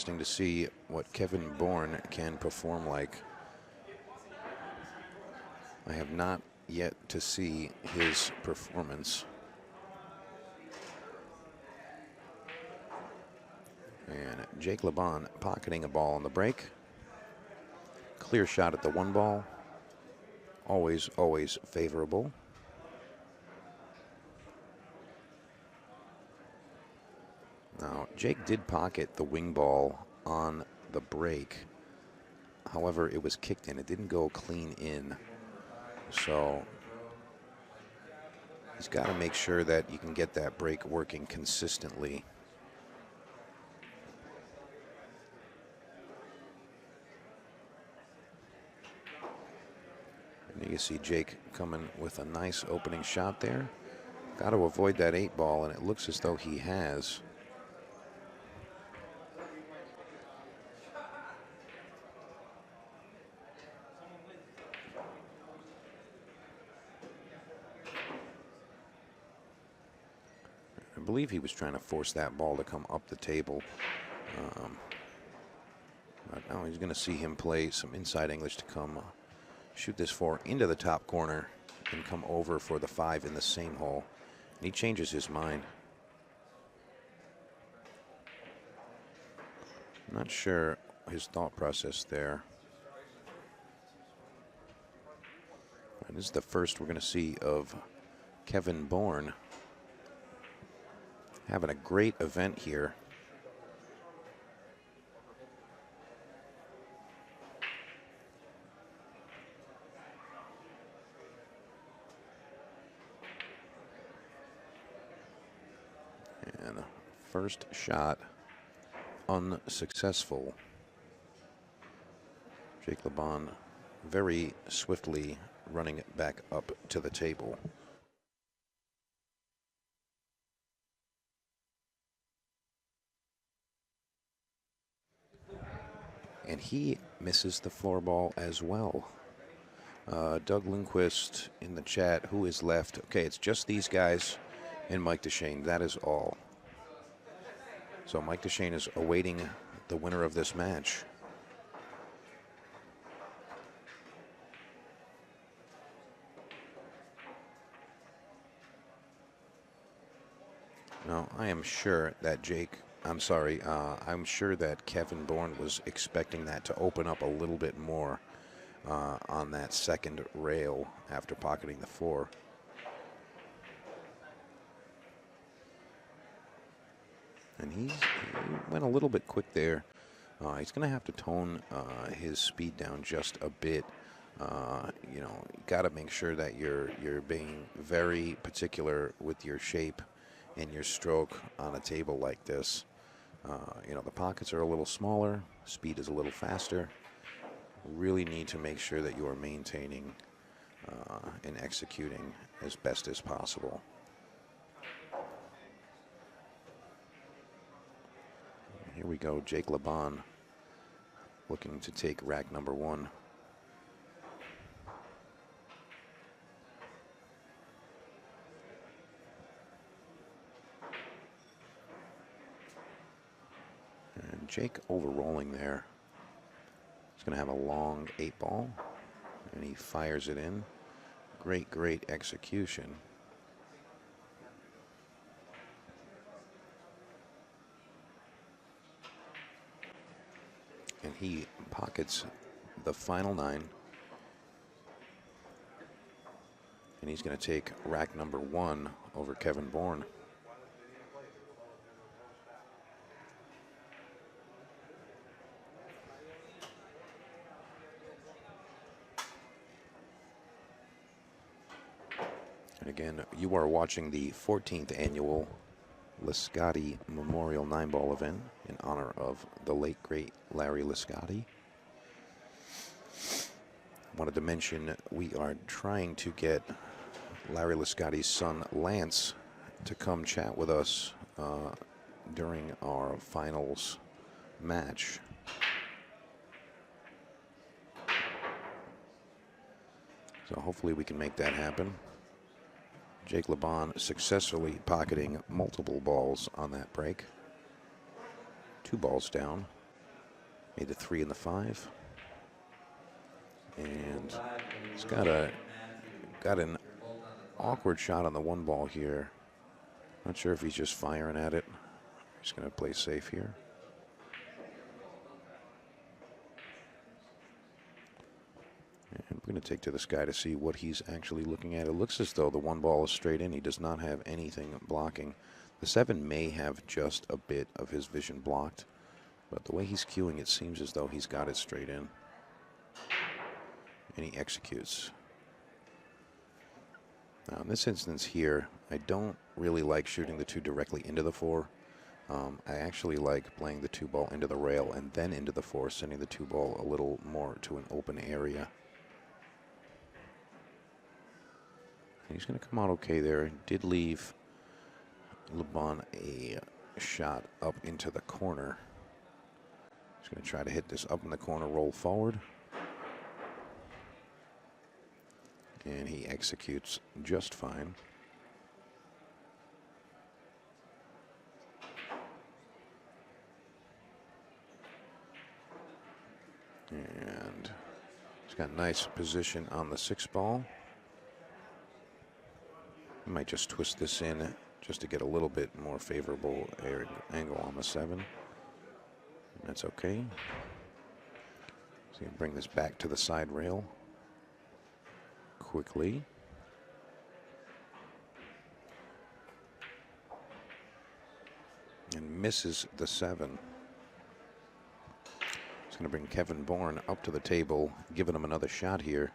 interesting to see what Kevin Bourne can perform like. I have not yet to see his performance. And Jake Lebon pocketing a ball on the break. Clear shot at the one ball. Always, always favorable. Now, Jake did pocket the wing ball on the break. However, it was kicked in. It didn't go clean in. So he's got to make sure that you can get that break working consistently. And you can see Jake coming with a nice opening shot there. Got to avoid that 8-ball, and it looks as though he has. I believe he was trying to force that ball to come up the table. But now he's going to see him play some inside English to come shoot this 4 into the top corner and come over for the 5 in the same hole. And he changes his mind. I'm not sure his thought process there. And this is the first we're going to see of Kevin Bourne. Having a great event here. And first shot unsuccessful. Jake Lebon very swiftly running it back up to the table. And he misses the floor ball as well. Doug Lindquist in the chat, who is left? Okay, it's just these guys and Mike DeShane. That is all. So Mike DeShane is awaiting the winner of this match. Now, I am sure that I'm sure that Kevin Bourne was expecting that to open up a little bit more on that second rail after pocketing the 4. And he went a little bit quick there. He's going to have to tone his speed down just a bit. You know, you got to make sure that you're being very particular with your shape and your stroke on a table like this. You know, the pockets are a little smaller, speed is a little faster. Really need to make sure that you are maintaining and executing as best as possible. Here we go, Jake Lebon looking to take rack number 1. And Jake overrolling there. He's going to have a long 8-ball, and he fires it in. Great, great execution. And he pockets the final 9. And he's going to take rack number 1 over Kevin Bourne. And again, you are watching the 14th annual Liscotti Memorial 9-ball event in honor of the late, great Larry Liscotti. Wanted to mention we are trying to get Larry Liscotti's son, Lance, to come chat with us during our finals match. So hopefully we can make that happen. Jake Lebon successfully pocketing multiple balls on that break. 2 balls down. Made the 3 and the 5. And he's got an awkward shot on the 1 ball here. Not sure if he's just firing at it. He's going to play safe here. And we're going to take to this guy to see what he's actually looking at. It looks as though the 1 ball is straight in. He does not have anything blocking. The 7 may have just a bit of his vision blocked, but the way he's cueing, it seems as though he's got it straight in. And he executes. Now, in this instance here, I don't really like shooting the 2 directly into the 4. I actually like playing the 2 ball into the rail and then into the 4, sending the 2 ball a little more to an open area. And he's going to come out okay there. Did leave Lebon a shot up into the corner. He's going to try to hit this up in the corner, roll forward. And he executes just fine. And he's got nice position on the 6 ball. He might just twist this in just to get a little bit more favorable angle on the 7. And that's okay. So you can bring this back to the side rail quickly. And misses the 7. It's going to bring Kevin Bourne up to the table, giving him another shot here.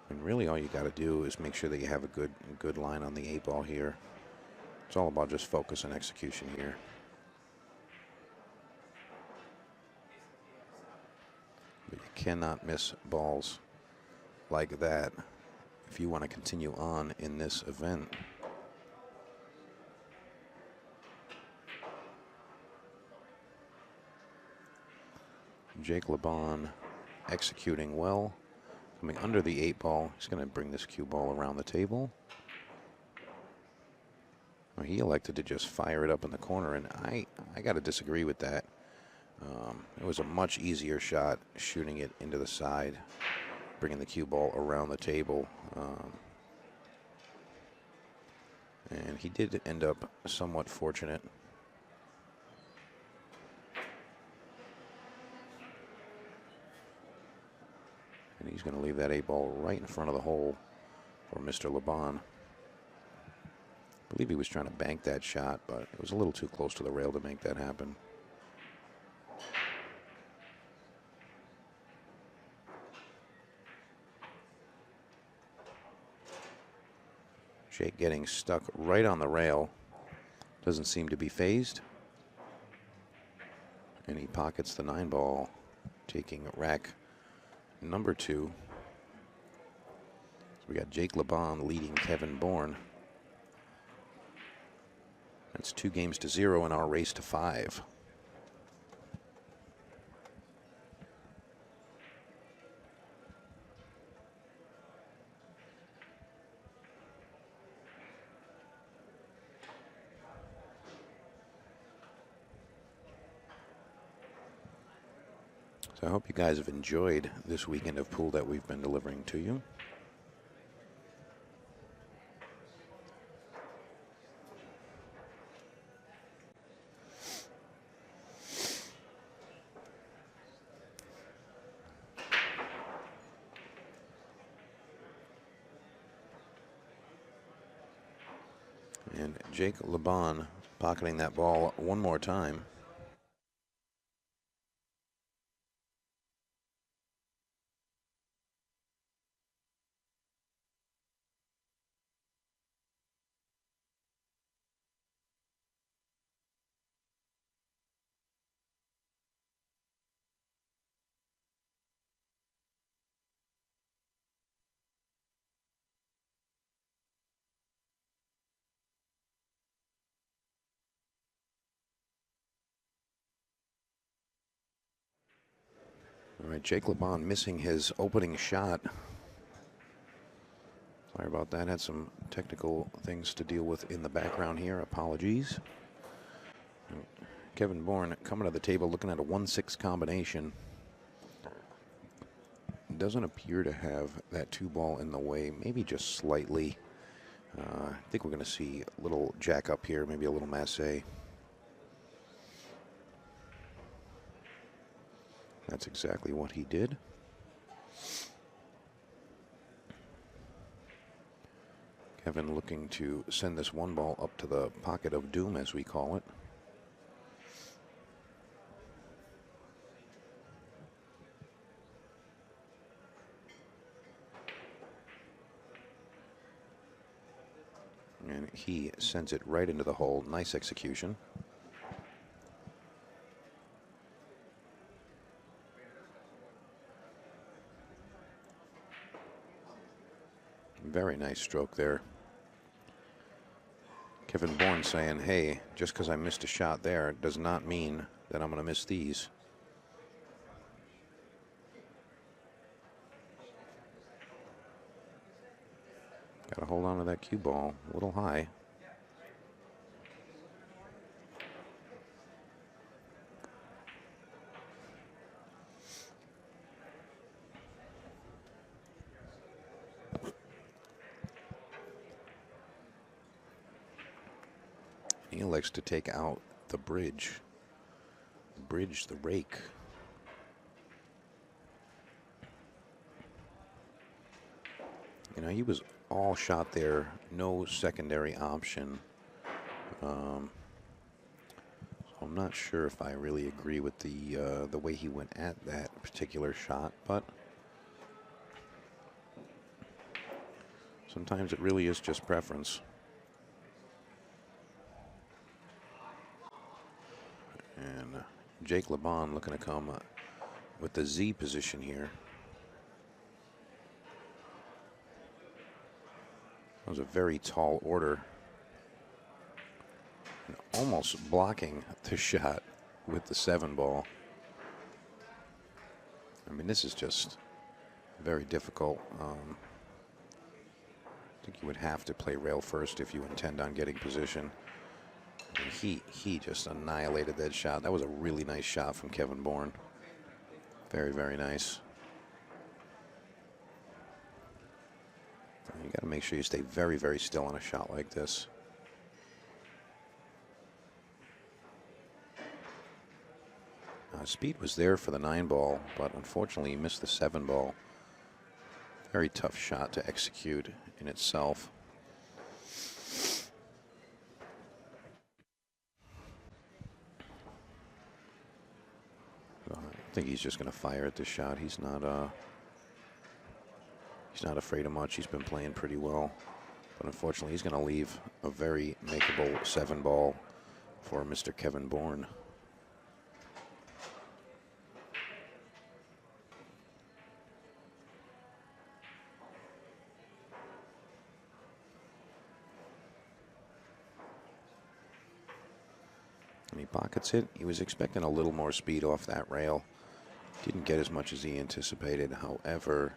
And really all you got to do is make sure that you have a good line on the 8 ball here. It's all about just focus and execution here. But you cannot miss balls like that if you want to continue on in this event. Jake Lebon executing well. Coming under the 8 ball. He's going to bring this cue ball around the table. Well, he elected to just fire it up in the corner, and I got to disagree with that. It was a much easier shot shooting it into the side, bringing the cue ball around the table. And he did end up somewhat fortunate. And he's going to leave that 8 ball right in front of the hole for Mr. Lebon. I believe he was trying to bank that shot, but it was a little too close to the rail to make that happen. Jake getting stuck right on the rail. Doesn't seem to be phased. And he pockets the 9 ball, taking rack number 2. So we got Jake Lebon leading Kevin Bourne. That's 2 games to 0 in our race to 5. So I hope you guys have enjoyed this weekend of pool that we've been delivering to you. And Jake Lebon pocketing that ball one more time. All right, Jake Lebon missing his opening shot. Sorry about that. Had some technical things to deal with in the background here. Apologies. Kevin Bourne coming to the table looking at a 1-6 combination. Doesn't appear to have that 2-ball in the way, maybe just slightly. I think we're going to see a little jack up here, maybe a little masse. That's exactly what he did. Kevin looking to send this 1-ball up to the pocket of doom, as we call it. And he sends it right into the hole. Nice execution. Very nice stroke there. Kevin Bourne saying, hey, just because I missed a shot there does not mean that I'm going to miss these. Got to hold on to that cue ball a little high. He elects to take out the bridge. The rake. You know, he was all shot there, no secondary option. So I'm not sure if I really agree with the way he went at that particular shot, but sometimes it really is just preference. And Jake Lebon looking to come with the Z position here. That was a very tall order. And almost blocking the shot with the 7-ball. I mean, this is just very difficult. I think you would have to play rail first if you intend on getting position. And he just annihilated that shot. That was a really nice shot from Kevin Bourne. Very, very nice. You got to make sure you stay very, very still on a shot like this. Speed was there for the 9-ball, but unfortunately he missed the 7-ball. Very tough shot to execute in itself. I think he's just going to fire at this shot. He's not afraid of much. He's been playing pretty well. But unfortunately, he's going to leave a very makeable 7-ball for Mr. Kevin Bourne. And he pockets it. He was expecting a little more speed off that rail. Didn't get as much as he anticipated. However,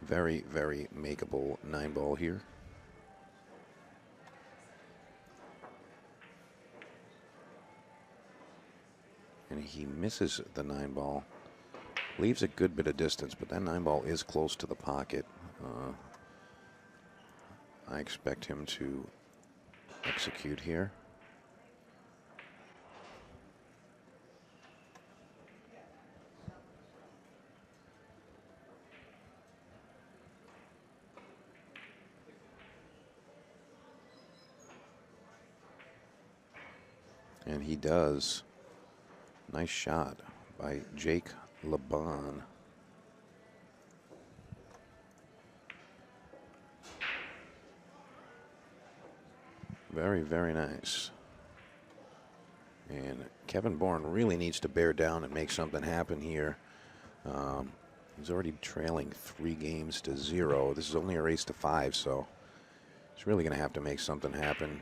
very, very makeable 9-ball here. And he misses the 9-ball. Leaves a good bit of distance, but that 9-ball is close to the pocket. I expect him to execute here. And he does. Nice shot by Jake Lebon. Very, very nice. And Kevin Bourne really needs to bear down and make something happen here. He's already trailing 3 games to 0. This is only a race to 5, so he's really going to have to make something happen.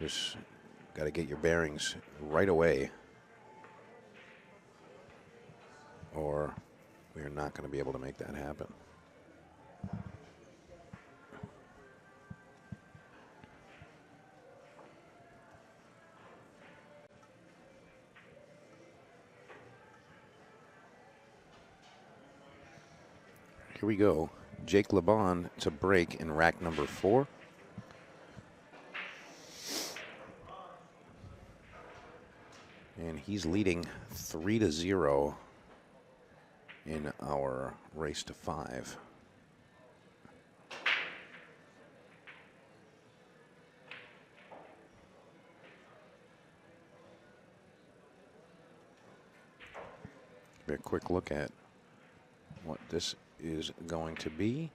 Just got to get your bearings right away, or we are not going to be able to make that happen. here we go. Jake Lebon to break in rack number 4. And he's leading 3-0 in our race to 5. A quick look at what this is going to be.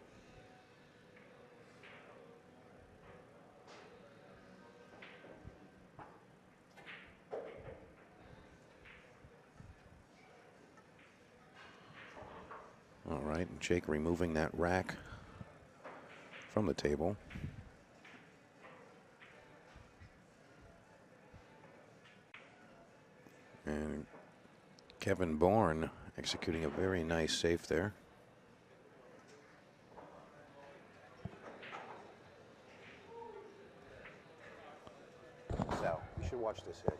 All right, Jake removing that rack from the table. And Kevin Bourne executing a very nice safe there. Sal, you should watch this hit.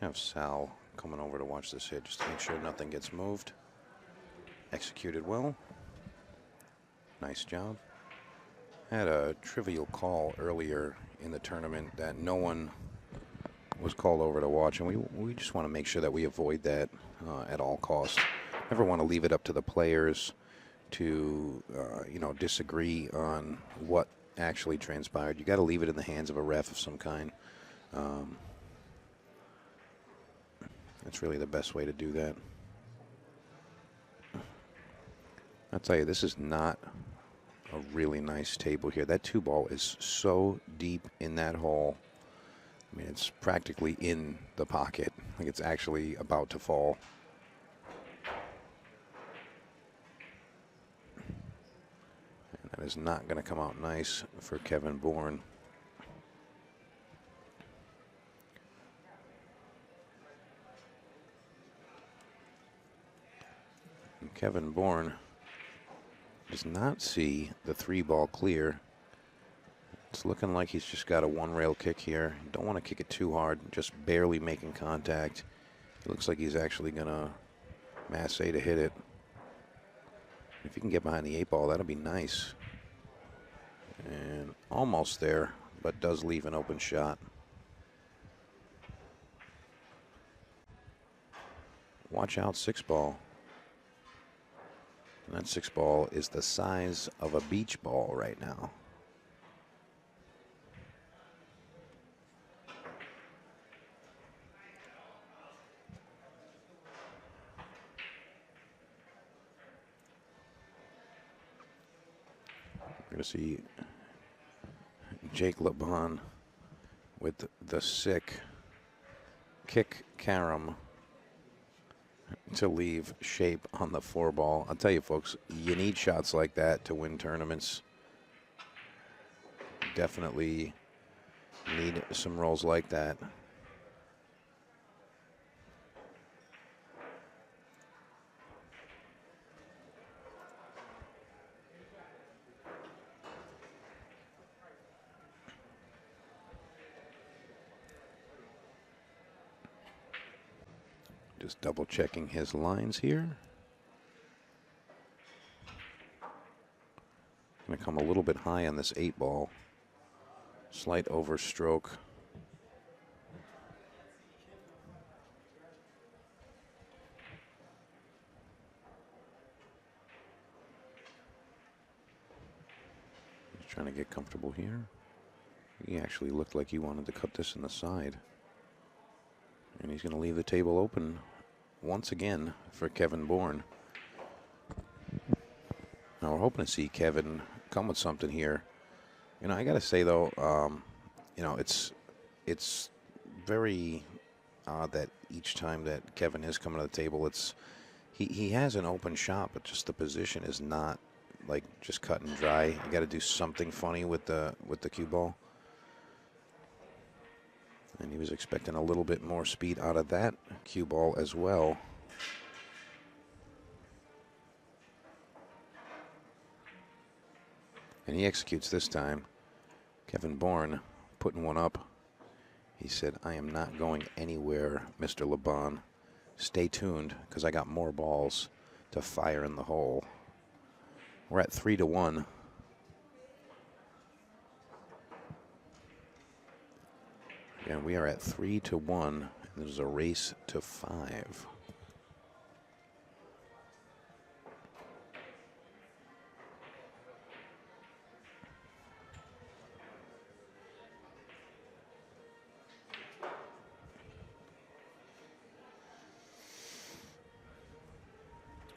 Have Sal coming over to watch this hit just to make sure nothing gets moved. Executed well. Nice job. Had a trivial call earlier in the tournament that no one was called over to watch, and we just want to make sure that we avoid that at all costs. Never want to leave it up to the players to you know, disagree on what actually transpired. You got to leave it in the hands of a ref of some kind. That's really the best way to do that. I'll tell you, this is not a really nice table here. That 2-ball is so deep in that hole. I mean, it's practically in the pocket. Like it's actually about to fall. And that is not going to come out nice for Kevin Bourne. And Kevin Bourne does not see the 3-ball clear. It's looking like he's just got a 1-rail kick here. Don't want to kick it too hard, just barely making contact. It looks like he's actually going to masse to hit it. If he can get behind the 8-ball, that'll be nice. And almost there, but does leave an open shot. Watch out, 6-ball. And that 6-ball is the size of a beach ball right now. We're going to see Jake Lebon with the sick kick carom to leave shape on the 4-ball. I'll tell you, folks, you need shots like that to win tournaments. Definitely need some rolls like that. Just double checking his lines here. Going to come a little bit high on this 8-ball. Slight overstroke. He's trying to get comfortable here. He actually looked like he wanted to cut this in the side. And he's going to leave the table open once again for Kevin Bourne. Now we're hoping to see Kevin come with something here. You know, I got to say though, you know, it's very odd that each time that Kevin is coming to the table, he has an open shot, but just the position is not like just cut and dry. You got to do something funny with the cue ball. And he was expecting a little bit more speed out of that cue ball as well. And he executes this time. Kevin Bourne putting one up. He said, I am not going anywhere, Mr. Lebon. Stay tuned, because I got more balls to fire in the hole. We're at 3-1. And we are at 3-1. And there's a race to 5.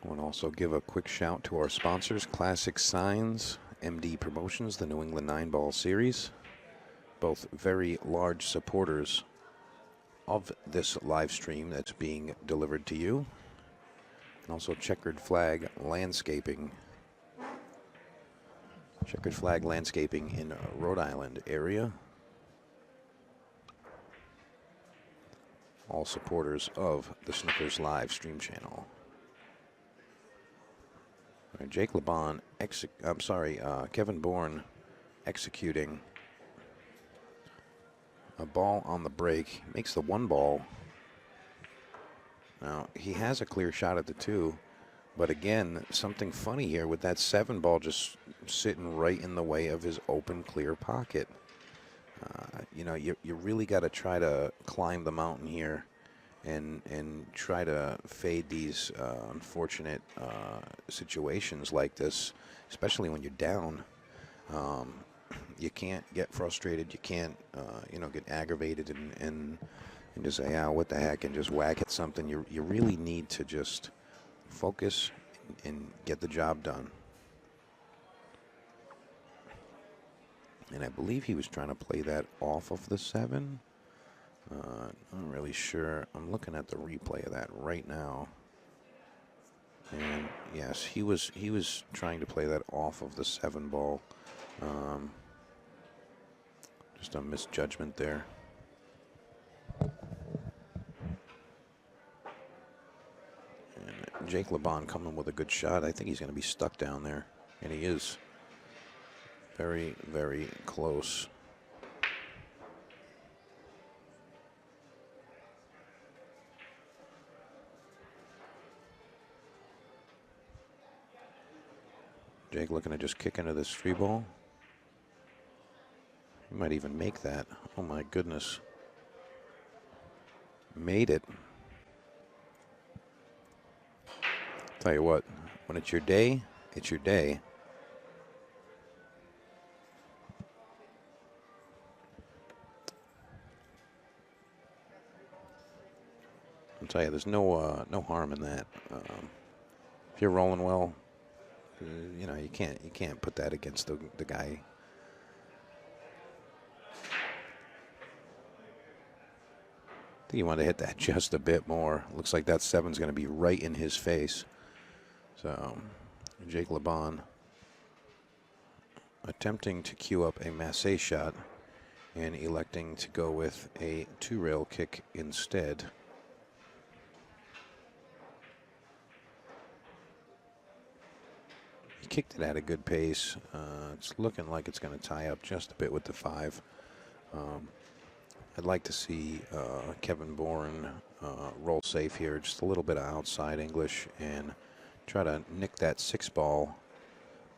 I want to also give a quick shout to our sponsors, Classic Signs, MD Promotions, the New England 9-Ball Series. Both very large supporters of this live stream that's being delivered to you. And also Checkered Flag Landscaping. Checkered Flag Landscaping in Rhode Island area. All supporters of the Snookers live stream channel. All right, Jake Lebon, Kevin Bourne executing a ball on the break. Makes the 1 ball. Now, he has a clear shot at the 2, but again, something funny here with that 7 ball just sitting right in the way of his open, clear pocket. You know, you really got to try to climb the mountain here and try to fade these unfortunate situations like this, especially when you're down. You can't get frustrated. You can't, get aggravated and just say, what the heck, and just whack at something. You really need to just focus and get the job done. And I believe he was trying to play that off of the 7. I'm really sure. I'm looking at the replay of that right now. And yes, he was trying to play that off of the 7 ball. Just a misjudgment there. And Jake Lebon coming with a good shot. I think he's going to be stuck down there. And he is. Very, very close. Jake looking to just kick into this 3 ball. He might even make that. Oh my goodness. Made it. Tell you what, when it's your day, it's your day. I'll tell you, there's no harm in that. If you're rolling well, you can't put that against the guy. I think you want to hit that just a bit more. Looks like that 7's going to be right in his face. So, Jake Lebon attempting to cue up a massé shot and electing to go with a 2-rail kick instead. He kicked it at a good pace. It's looking like it's going to tie up just a bit with the 5. I'd like to see Kevin Bourne roll safe here, just a little bit of outside English, and try to nick that 6 ball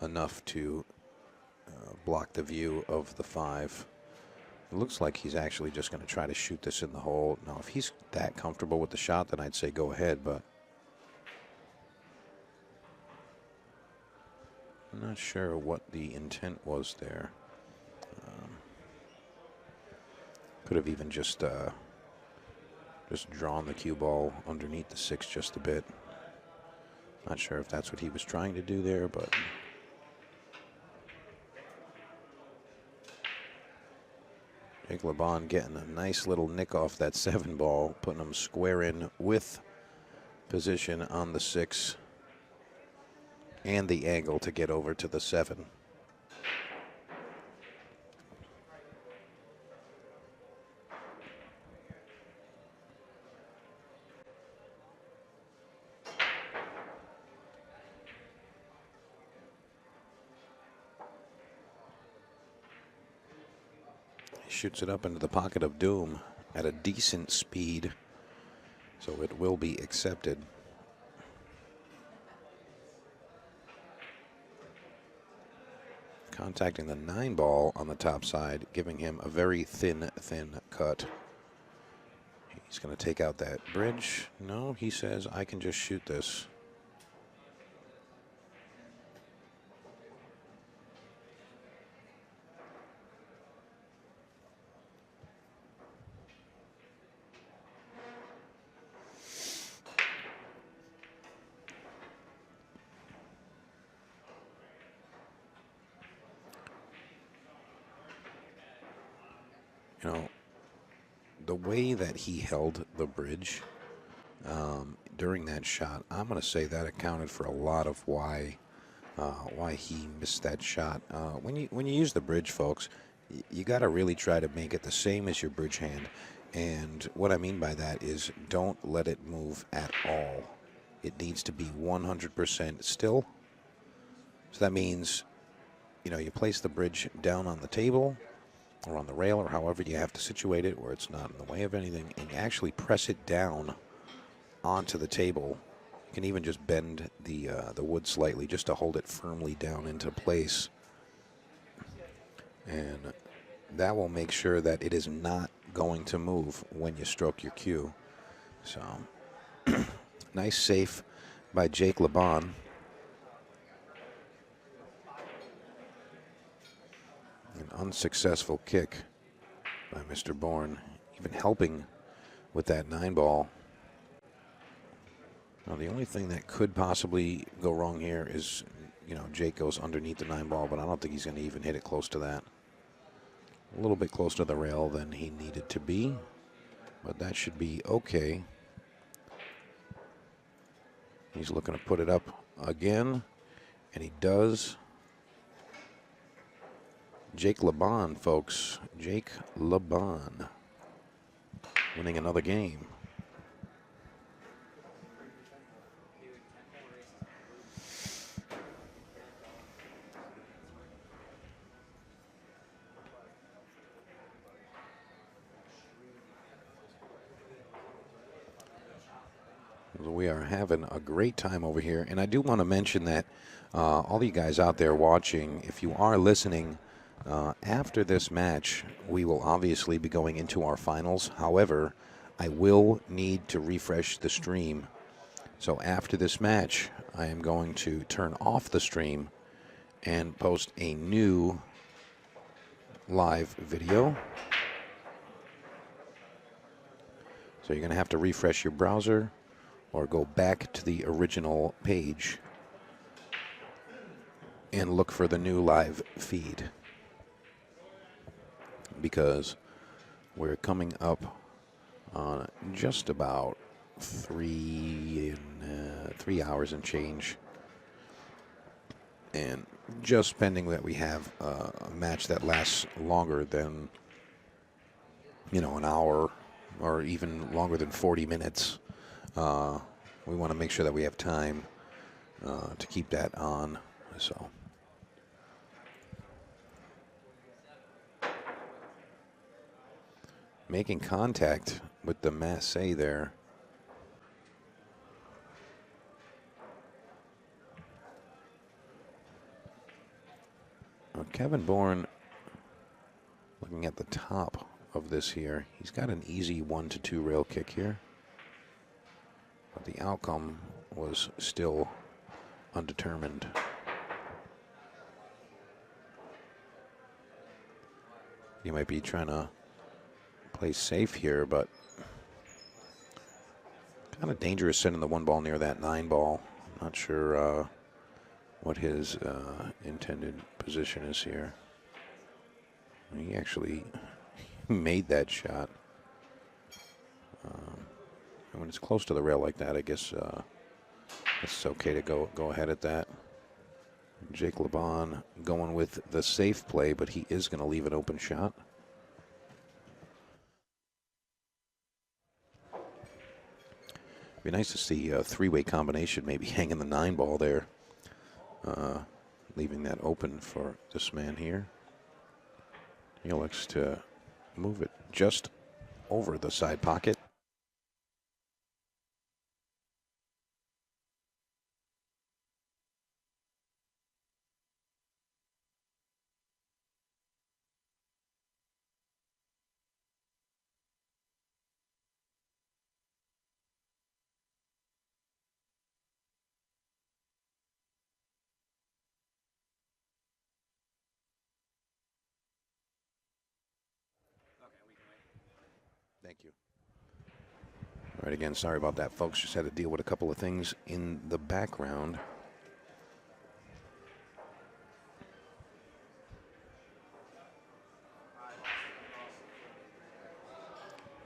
enough to block the view of the 5. It looks like he's actually just going to try to shoot this in the hole. Now, if he's that comfortable with the shot, then I'd say go ahead, but I'm not sure what the intent was there. Could have even just drawn the cue ball underneath the 6 just a bit. Not sure if that's what he was trying to do there, but Jake Lebon getting a nice little nick off that 7 ball, putting him square in with position on the 6 and the angle to get over to the 7. shoots it up into the pocket of doom at a decent speed, so it will be accepted. Contacting the 9 ball on the top side, giving him a very thin cut. He's going to take out that bridge. No, he says, I can just shoot this. You know, the way that he held the bridge during that shot, I'm going to say that accounted for a lot of why he missed that shot. When you use the bridge, folks, you got to really try to make it the same as your bridge hand. And what I mean by that is don't let it move at all. It needs to be 100% still. So that means, you know, you place the bridge down on the table or on the rail or however you have to situate it where it's not in the way of anything, and you actually press it down onto the table. You can even just bend the wood slightly just to hold it firmly down into place. And that will make sure that it is not going to move when you stroke your cue. So, nice save by Jake Lebon. An unsuccessful kick by Mr. Bourne, even helping with that 9 ball. Now, the only thing that could possibly go wrong here is, you know, Jake goes underneath the 9 ball, but I don't think he's going to even hit it close to that. A little bit closer to the rail than he needed to be, but that should be okay. He's looking to put it up again, and he does. Jake Lebon, folks. Jake Lebon winning another game. We are having a great time over here, and I do want to mention that all you guys out there watching, if you are listening, after this match, we will obviously be going into our finals. However, I will need to refresh the stream. So after this match, I am going to turn off the stream and post a new live video. So you're going to have to refresh your browser or go back to the original page and look for the new live feed, because we're coming up on just about 3 hours and change, and just pending that we have a match that lasts longer than, you know, an hour or even longer than 40 minutes. We want to make sure that we have time to keep that on. So making contact with the masse there. Kevin Bourne, looking at the top of this here, he's got an easy 1-2 rail kick here. But the outcome was still undetermined. He might be trying to play safe here, but kind of dangerous sending the 1 ball near that 9 ball. Not sure what his intended position is here. He actually made that shot. And when it's close to the rail like that, I guess it's okay to go ahead at that. Jake Lebon going with the safe play, but he is going to leave an open shot. Be nice to see a 3-way combination, maybe hanging the 9 ball there, leaving that open for this man here. He looks to move it just over the side pocket. Thank you. All right, again, sorry about that, folks. Just had to deal with a couple of things in the background.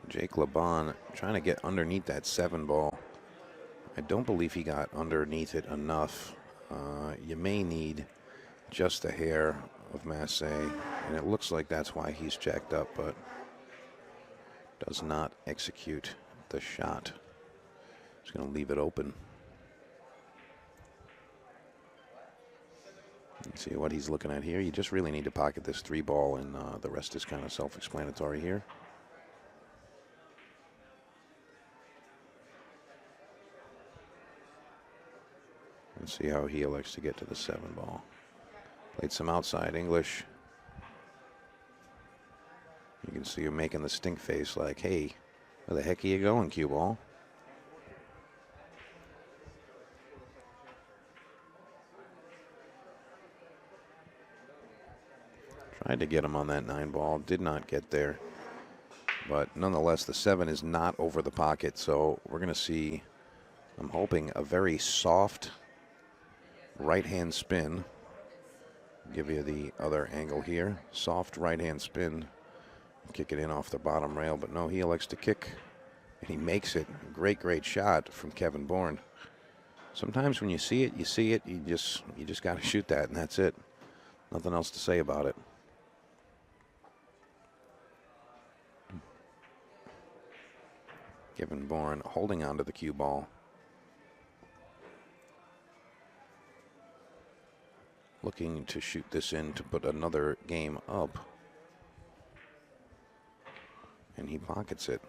Jake Lebon trying to get underneath that 7 ball. I don't believe he got underneath it enough. You may need just a hair of masse, and it looks like that's why he's jacked up, but does not execute the shot. Just going to leave it open. Let's see what he's looking at here. You just really need to pocket this 3 ball, and the rest is kind of self-explanatory here. Let's see how he elects to get to the 7 ball. Played some outside English. You can see him making the stink face like, hey, where the heck are you going, cue ball? Tried to get him on that 9 ball, did not get there. But nonetheless, the 7 is not over the pocket, so we're going to see, I'm hoping, a very soft right-hand spin. Give you the other angle here. Soft right-hand spin. Kick it in off the bottom rail, but no, he elects to kick, and he makes it. Great, great shot from Kevin Bourne. Sometimes when you see it, you see it. You just got to shoot that, and that's it. Nothing else to say about it. Kevin Bourne holding on to the cue ball. Looking to shoot this in to put another game up. And he pockets it.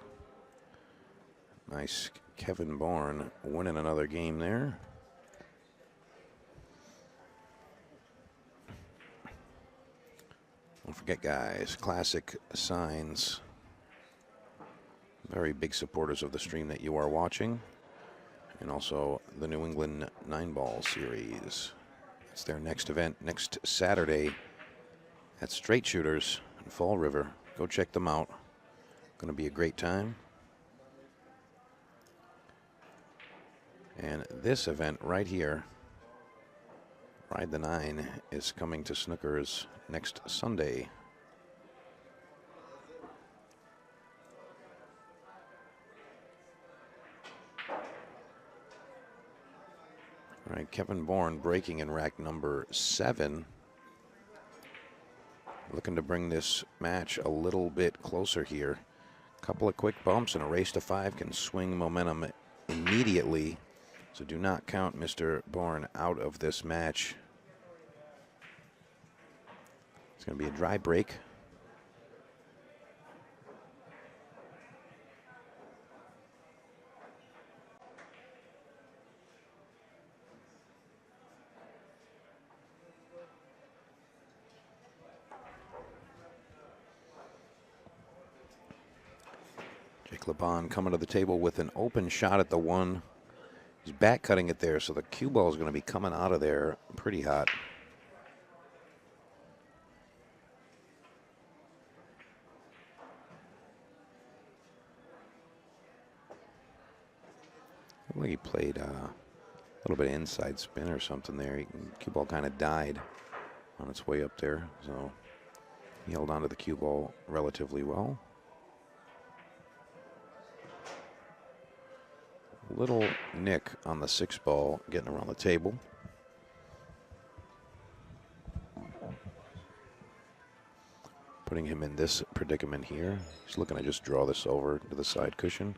Nice Kevin Bourne winning another game there. Don't forget, guys, classic signs. Very big supporters of the stream that you are watching. And also the New England 9-ball series. It's their next event next Saturday at Straight Shooters in Fall River. Go check them out. Going to be a great time. And this event right here, Ride the 9, is coming to Snookers next Sunday. All right, Kevin Bourne breaking in rack number 7. Looking to bring this match a little bit closer here. Couple of quick bumps and a race to 5 can swing momentum immediately. So do not count Mr. Bourne out of this match. It's going to be a dry break. Jake Lebon coming to the table with an open shot at the 1. He's back cutting it there, so the cue ball is going to be coming out of there pretty hot. Looked like he played a little bit of inside spin or something there. Cue ball kind of died on its way up there, so he held onto the cue ball relatively well. Little nick on the 6 ball getting around the table. Putting him in this predicament here. He's looking to just draw this over to the side cushion.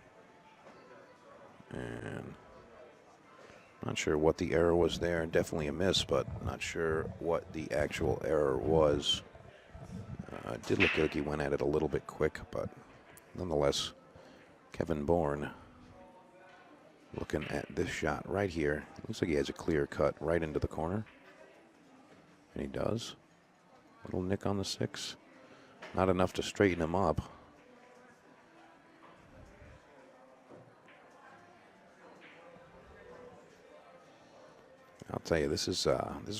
And not sure what the error was there. Definitely a miss, but not sure what the actual error was. Did look like he went at it a little bit quick, but nonetheless, Kevin Bourne looking at this shot right here. Looks like he has a clear cut right into the corner. And he does. Little nick on the 6. Not enough to straighten him up. I'll tell you, this is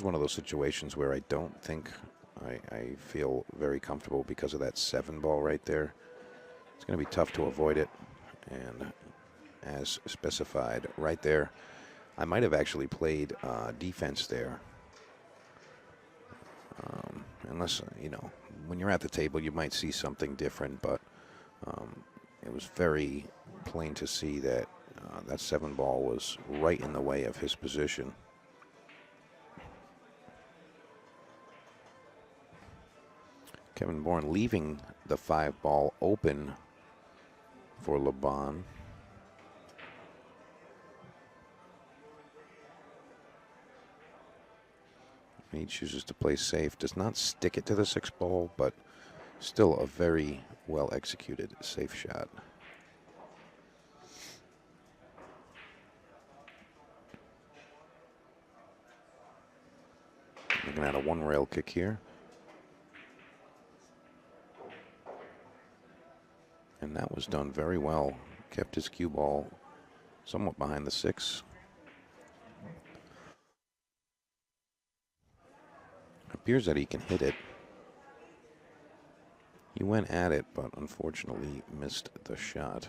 one of those situations where I don't think I feel very comfortable because of that 7 ball right there. It's going to be tough to avoid it. And as specified right there, I might have actually played defense there. Unless, you know, when you're at the table, you might see something different, but it was very plain to see that that 7 ball was right in the way of his position. Kevin Bourne leaving the 5 ball open for Lebon. He chooses to play safe, does not stick it to the 6 ball, but still a very well executed safe shot. Looking at a 1 rail kick here. And that was done very well. Kept his cue ball somewhat behind the 6. Appears that he can hit it. He went at it, but unfortunately missed the shot.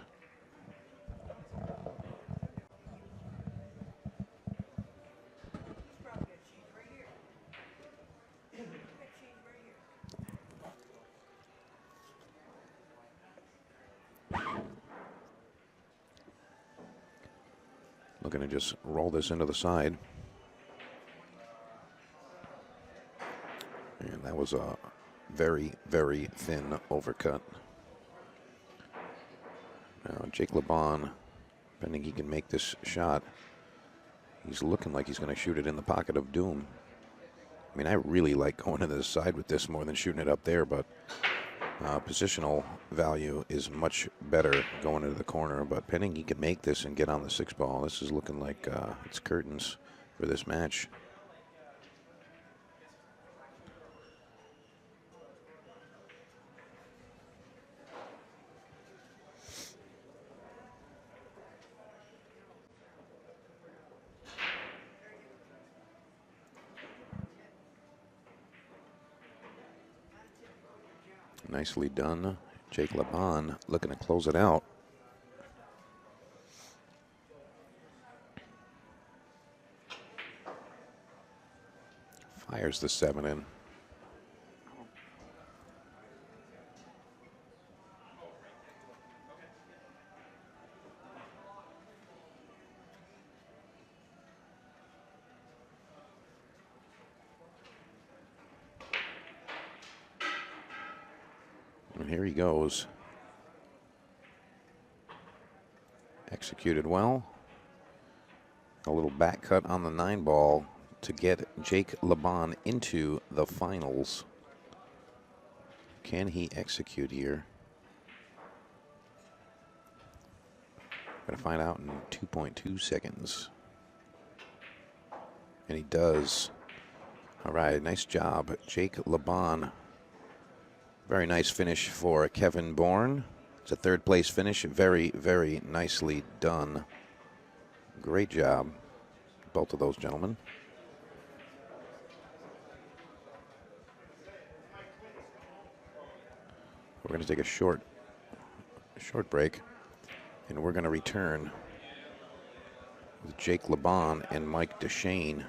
Looking to just roll this into the side. And that was a very, very thin overcut. Now, Jake Lebon, depending he can make this shot, he's looking like he's going to shoot it in the pocket of doom. I mean, I really like going to the side with this more than shooting it up there, but positional value is much better going into the corner. But pending he can make this and get on the 6 ball, this is looking like it's curtains for this match. Nicely done. Jake Lebon looking to close it out. Fires the 7 in. And here he goes. Executed well. A little back cut on the 9 ball to get Jake Lebon into the finals. Can he execute here? Gonna find out in 2.2 seconds. And he does. All right, nice job, Jake Lebon. Very nice finish for Kevin Bourne. It's a 3rd place finish. Very, very nicely done. Great job, both of those gentlemen. We're going to take a short break, and we're going to return with Jake Lebon and Mike Deshane.